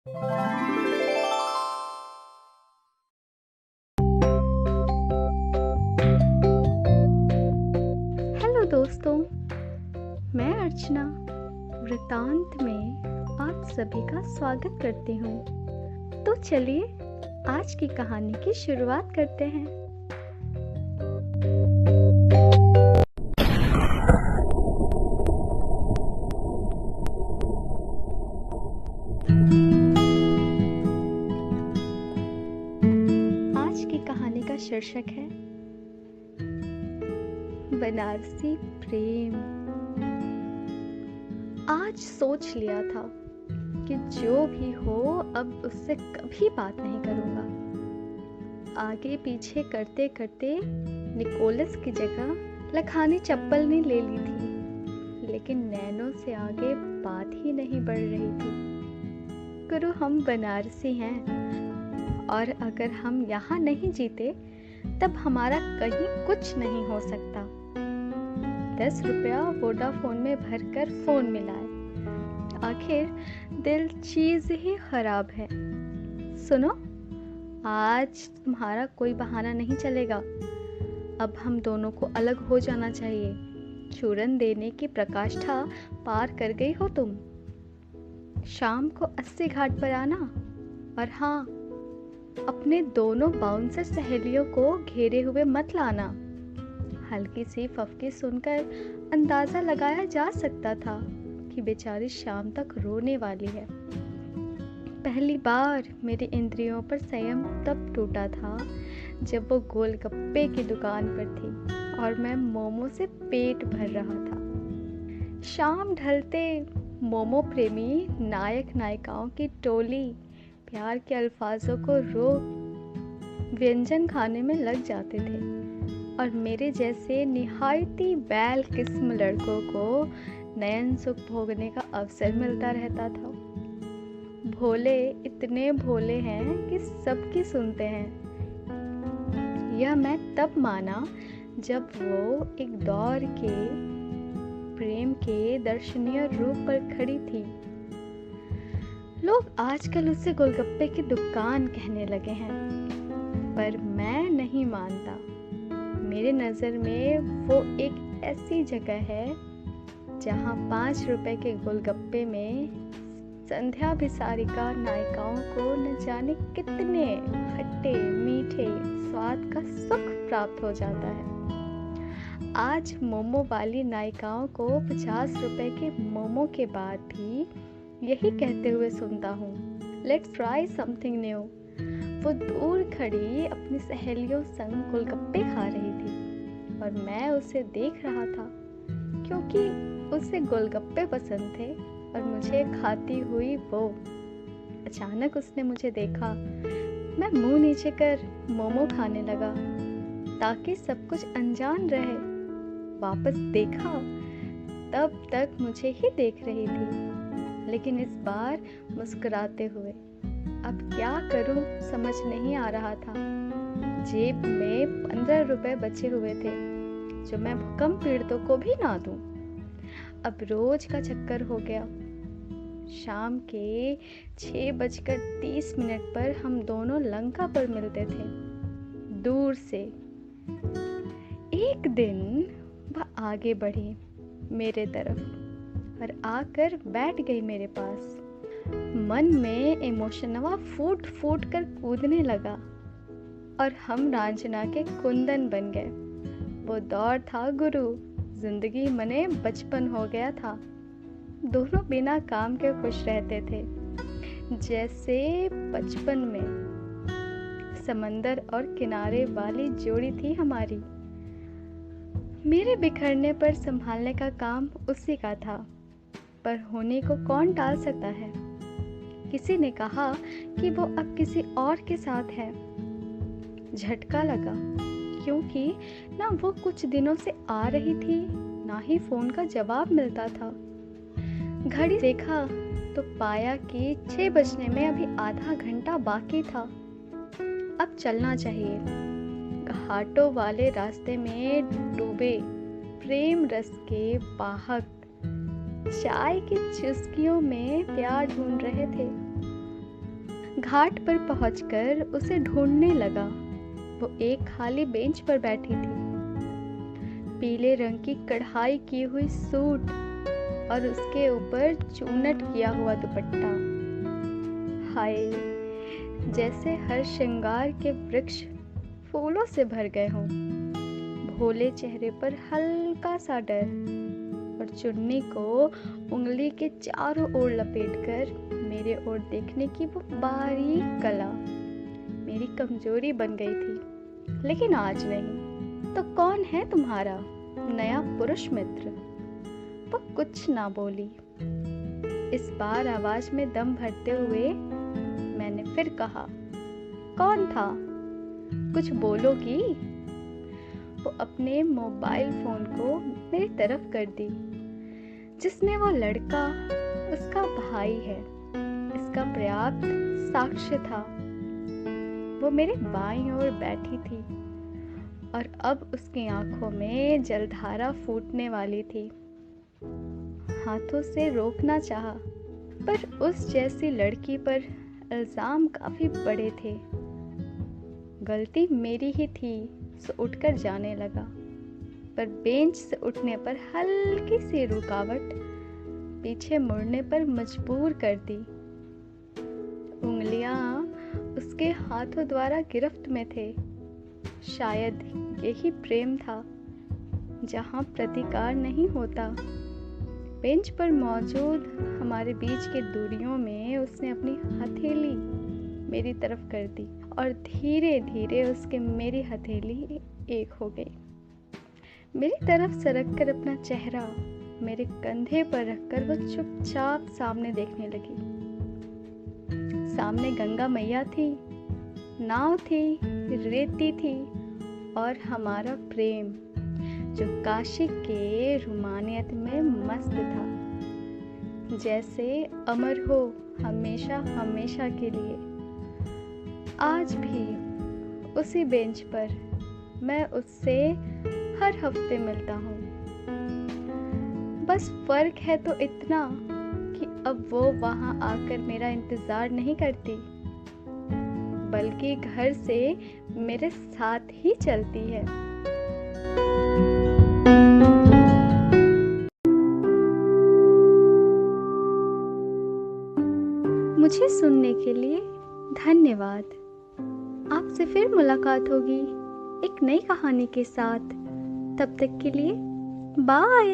Hello दोस्तों, मैं अर्चना वृतांत में आप सभी का स्वागत करती हूँ। तो चलिए आज की कहानी की शुरुआत करते हैं। आज की कहानी का शीर्षक है बनारसी प्रेम। आज सोच लिया था कि जो भी हो अब उससे कभी बात नहीं करूंगा। आगे पीछे करते करते निकोलस की जगह लखानी चप्पल ने ले ली थी, लेकिन नैनो से आगे बात ही नहीं बढ़ रही थी। गुरु, हम बनारसी हैं और अगर हम यहाँ नहीं जीते तब हमारा कहीं कुछ नहीं हो सकता। 10 रुपया वोडाफोन में भरकर फोन मिलाए। आखिर दिल चीज ही खराब है। सुनो, आज तुम्हारा कोई बहाना नहीं चलेगा। अब हम दोनों को अलग हो जाना चाहिए। चूरन देने की प्रकाष्ठा पार कर गई हो तुम। शाम को 80 घाट पर आना, और हाँ, अपने दोनों बाउंसर सहेलियों को घेरे हुए मत लाना। हल्की सी फफकी सुनकर अंदाजा लगाया जा सकता था कि बेचारी शाम तक रोने वाली है। पहली बार मेरी इंद्रियों पर संयम तब टूटा था जब वो गोलगप्पे की दुकान पर थी और मैं मोमो से पेट भर रहा था। शाम ढलते मोमो प्रेमी नायक नायिकाओं की टोली प्यार के अल्फाजों को रोक व्यंजन खाने में लग जाते थे और मेरे जैसे निहायती बैल किस्म लड़कों को नयन सुख भोगने का अवसर मिलता रहता था। भोले इतने भोले हैं कि सबकी सुनते हैं। यह मैं तब माना जब वो एक दौर के प्रेम के दर्शनीय रूप पर खड़ी थी। लोग आजकल उसे गोलगप्पे की दुकान कहने लगे हैं, पर मैं नहीं मानता। मेरे नज़र में वो एक ऐसी जगह है जहाँ 5 रुपए के गोलगप्पे में संध्या भिसारिका नायिकाओं को न जाने कितने खट्टे मीठे स्वाद का सुख प्राप्त हो जाता है। आज मोमो वाली नायिकाओं को 50 रुपए के मोमो के बाद भी यही कहते हुए सुनता हूँ, लेट्स ट्राई समथिंग न्यू। वो दूर खड़ी अपनी सहेलियों संग गोलगप्पे खा रही थी और मैं उसे देख रहा था क्योंकि उसे गोलगप्पे पसंद थे और मुझे खाती हुई वो। अचानक उसने मुझे देखा। मैं मुंह नीचे कर मोमो खाने लगा ताकि सब कुछ अनजान रहे। वापस देखा, तब तक मुझे ही देख रही थी, लेकिन इस बार मुस्कुराते हुए। अब क्या करूं समझ नहीं आ रहा था। जेब में 15 रुपए बचे हुए थे जो मैं भूकंप पीड़ितों को भी ना दूं। अब रोज का चक्कर हो गया। शाम के 6:30 पर हम दोनों लंका पर मिलते थे, दूर से। एक दिन वह आगे बढ़ी मेरे तरफ और आकर बैठ गई मेरे पास। मन में इमोशनवा फूट फूट कर कूदने लगा और हम रांझना के कुंदन बन गए। वो दौर था गुरु, जिंदगी मने बचपन हो गया था। दोनों बिना काम के खुश रहते थे, जैसे बचपन में समंदर और किनारे वाली जोड़ी थी हमारी। मेरे बिखरने पर संभालने का काम उसी का था, पर होने को कौन टाल सकता है। किसी ने कहा कि वो अब किसी और के साथ है। झटका लगा, क्योंकि ना वो कुछ दिनों से आ रही थी, ना ही फोन का जवाब मिलता था। घड़ी देखा तो पाया कि 6 बजने में अभी आधा घंटा बाकी था। अब चलना चाहिए। घाटों वाले रास्ते में डूबे प्रेम रस के वाहक चाय की चुस्कियों में प्यार ढूंढ रहे थे। घाट पर पहुंचकर उसे ढूंढने लगा। वो एक खाली बेंच पर बैठी थी। पीले रंग की कढ़ाई की हुई सूट और उसके ऊपर चूनट किया हुआ दुपट्टा। हाय, जैसे हर श्रृंगार के वृक्ष फूलों से भर गए हों। भोले चेहरे पर हल्का सा डर और चुन्नी को उंगली के चारों ओर लपेटकर मेरे ओर देखने की वो बारीक कला मेरी कमजोरी बन गई थी। लेकिन आज नहीं। तो कौन है तुम्हारा नया पुरुष मित्र? वो कुछ ना बोली। इस बार आवाज में दम भरते हुए मैंने फिर कहा, कौन था? कुछ बोलोगी? वो अपने मोबाइल फोन को मेरी तरफ कर दी। जिसमें वो लड़का उसका भाई है, इसका पर्याप्त साक्ष्य था। वो मेरे बाईं ओर बैठी थी और अब उसकी आंखों में जलधारा फूटने वाली थी। हाथों से रोकना चाहा, पर उस जैसी लड़की पर इल्जाम काफी बड़े थे। गलती मेरी ही थी, सो उठकर जाने लगा, पर बेंच से उठने पर हल्की सी रुकावट पीछे मुड़ने पर मजबूर कर दी। उंगलियां उसके हाथों द्वारा गिरफ्त में थे। शायद यही प्रेम था, जहां प्रतिकार नहीं होता। बेंच पर मौजूद हमारे बीच की दूरियों में उसने अपनी हथेली मेरी तरफ कर दी और धीरे धीरे उसके मेरी हथेली एक हो गई। मेरी तरफ सरक कर अपना चेहरा मेरे कंधे पर रखकर वो चुपचाप सामने देखने लगी। सामने गंगा मैया थी, नाव थी, रेती थी और हमारा प्रेम जो काशी के रुमानियत में मस्त था, जैसे अमर हो हमेशा हमेशा के लिए। आज भी उसी बेंच पर मैं उससे हर हफ्ते मिलता हूँ। बस फर्क है तो इतना कि अब वो वहाँ आकर मेरा इंतजार नहीं करती, बल्कि घर से मेरे साथ ही चलती है। मुझे सुनने के लिए धन्यवाद। आपसे फिर मुलाकात होगी एक नई कहानी के साथ। तब तक के लिए बाय।